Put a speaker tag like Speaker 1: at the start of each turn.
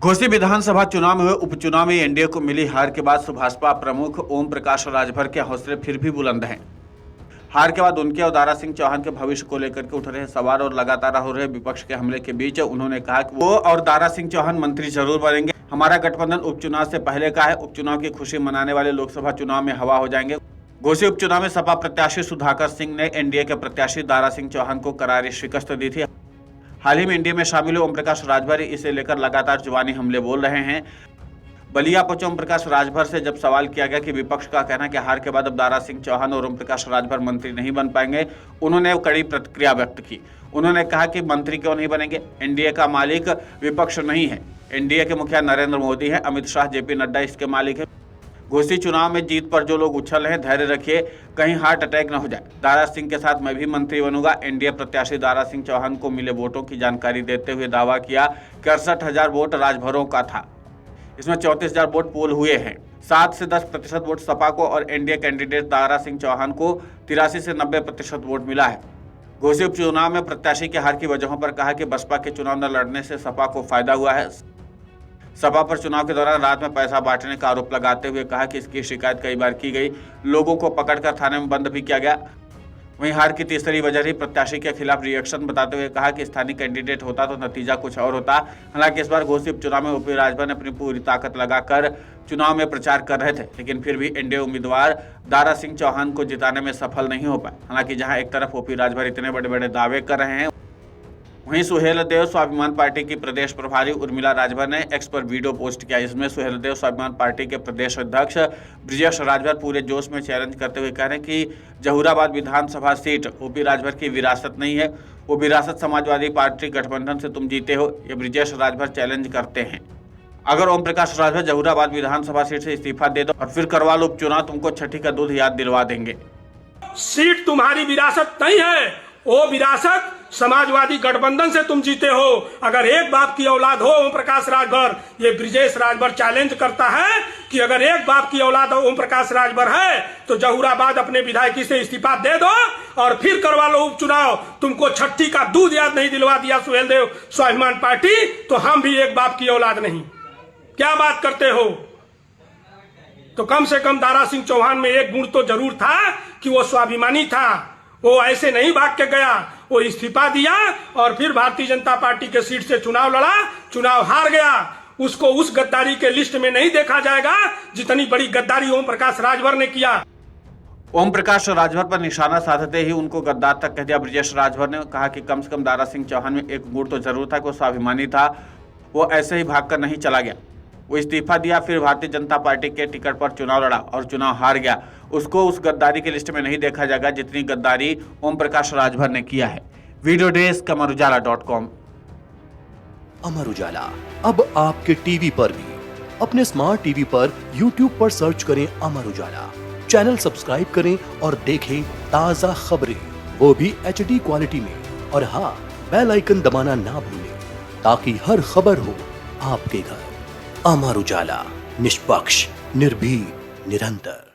Speaker 1: घोसी विधानसभा चुनाव में हुए उपचुनाव में एनडीए को मिली हार के बाद सुभाषपा प्रमुख ओम प्रकाश राजभर के हौसले फिर भी बुलंद हैं। हार के बाद उनके और दारा सिंह चौहान के भविष्य को लेकर के उठ रहे सवाल और लगातार हो रहे विपक्ष के हमले के बीच उन्होंने कहा कि वो और दारा सिंह चौहान मंत्री जरूर बनेंगे। हमारा गठबंधन उपचुनाव से पहले का है। उपचुनाव की खुशी मनाने वाले लोकसभा चुनाव में हवा हो जाएंगे। घोसी उपचुनाव में सपा प्रत्याशी सुधाकर सिंह ने एनडीए के प्रत्याशी दारा सिंह चौहान को करारी शिकस्त दी थी। हाल ही में एनडीए में शामिल ओम प्रकाश राजभर इसे लेकर लगातार जुबानी हमले बोल रहे हैं। बलिया पहुंचे ओम प्रकाश राजभर से जब सवाल किया गया कि विपक्ष का कहना है कि हार के बाद अब दारा सिंह चौहान और ओम प्रकाश राजभर मंत्री नहीं बन पाएंगे, उन्होंने कड़ी प्रतिक्रिया व्यक्त की। उन्होंने कहा कि मंत्री क्यों नहीं बनेंगे, एनडीए का मालिक विपक्ष नहीं है। एनडीए के मुखिया नरेंद्र मोदी है, अमित शाह, जेपी नड्डा इसके मालिक है। घोसी चुनाव में जीत पर जो लोग उछल रहे हैं, धैर्य रखिए, कहीं हार्ट अटैक न हो जाए। दारा सिंह के साथ मैं भी मंत्री बनूंगा। एनडीए प्रत्याशी दारा सिंह चौहान को मिले वोटों की जानकारी देते हुए दावा किया कि 68,000 वोट राजभरों का था। इसमें 34,000 वोट पोल हुए हैं। 7 से 10% वोट सपा को और एनडीए कैंडिडेट दारा सिंह चौहान को 83 से 90% वोट मिला है। घोसी उपचुनाव में प्रत्याशी के हार की वजहों पर कहा कि बसपा के चुनाव न लड़ने से सपा को फायदा हुआ है। सपा पर चुनाव के दौरान रात में पैसा बांटने का आरोप लगाते हुए कहा कि इसकी शिकायत कई बार की गई, लोगों को पकड़कर थाने में बंद भी किया गया। वहीं हार की तीसरी वजह रही प्रत्याशी के खिलाफ रिएक्शन बताते हुए कहा कि स्थानीय कैंडिडेट होता तो नतीजा कुछ और होता। हालांकि इस बार घोसी उपचुनाव में ओपी राजभर ने अपनी पूरी ताकत लगाकर चुनाव में प्रचार कर रहे थे, लेकिन फिर भी एनडीए उम्मीदवार दारा सिंह चौहान को जिताने में सफल नहीं हो पाए। हालांकि जहां एक तरफ ओपी राजभर इतने बड़े बड़े दावे कर रहे हैं, वहीं सुहेलदेव स्वाभिमान पार्टी की प्रदेश प्रभारी उर्मिला राजभर ने एक्स पर वीडियो पोस्ट किया। इसमें सुहेलदेव स्वाभिमान पार्टी के प्रदेश अध्यक्ष ब्रिजेश राजभर पूरे जोश में चैलेंज करते हुए कह रहे हैं कि जहूराबाद विधानसभा सीट ओपी राजभर की विरासत नहीं है, वो विरासत समाजवादी पार्टी गठबंधन से तुम जीते हो, ये ब्रिजेश राजभर चैलेंज करते हैं। अगर ओम प्रकाश राजभर जहूराबाद विधानसभा सीट से इस्तीफा दे दो और फिर करवा लो उपचुनाव, तुमको छठी का दूध याद दिलवा देंगे।
Speaker 2: सीट तुम्हारी विरासत नहीं है, वो विरासत समाजवादी गठबंधन से तुम जीते हो। अगर एक बाप की औलाद हो ओम प्रकाश राजभर, ये ब्रिजेश राजभर चैलेंज करता है कि अगर एक बाप की औलाद ओम प्रकाश राजभर है तो जहूराबाद अपने विधायकी से इस्तीफा दे दो और फिर करवा लो उपचुनाव। तुमको छठी का दूध याद नहीं दिलवा दिया सुहेलदेव स्वाभिमान पार्टी, तो हम भी एक बाप की औलाद नहीं। क्या बात करते हो? तो कम से कम दारा सिंह चौहान में एक गुण तो जरूर था कि वो स्वाभिमानी था। वो ऐसे नहीं भाग के गया, वो इस्तीफा दिया और फिर भारतीय जनता पार्टी के सीट से चुनाव लड़ा, चुनाव हार गया। उसको उस गद्दारी के लिस्ट में नहीं देखा जाएगा जितनी बड़ी गद्दारी ओम प्रकाश राजभर ने किया।
Speaker 1: ओम प्रकाश राजभर पर निशाना साधते ही उनको गद्दार तक कह दिया। ब्रिजेश राजभर ने कहा कि कम से कम दारा सिंह चौहान में एक गुण तो जरूर था कि वो स्वाभिमानी था, वो ऐसे ही भागकर नहीं चला गया। वो इस्तीफा दिया, फिर भारतीय जनता पार्टी के टिकट पर चुनाव लड़ा और चुनाव हार गया। उसको उस गद्दारी की लिस्ट में नहीं देखा जाएगा जितनी गद्दारी ओम प्रकाश राजभर ने किया है। Video desk अमरुजाला.com।
Speaker 3: अमर उजाला अब आपके टीवी पर भी। अपने स्मार्ट टीवी पर यूट्यूब पर सर्च करें अमर उजाला, चैनल सब्सक्राइब करें और देखें ताजा खबरें, वो भी HD क्वालिटी में। और हाँ, बेल आइकन दबाना ना भूलें ताकि हर खबर हो आपके घर। अमर उजाला, निष्पक्ष, निर्भीक, निरंतर।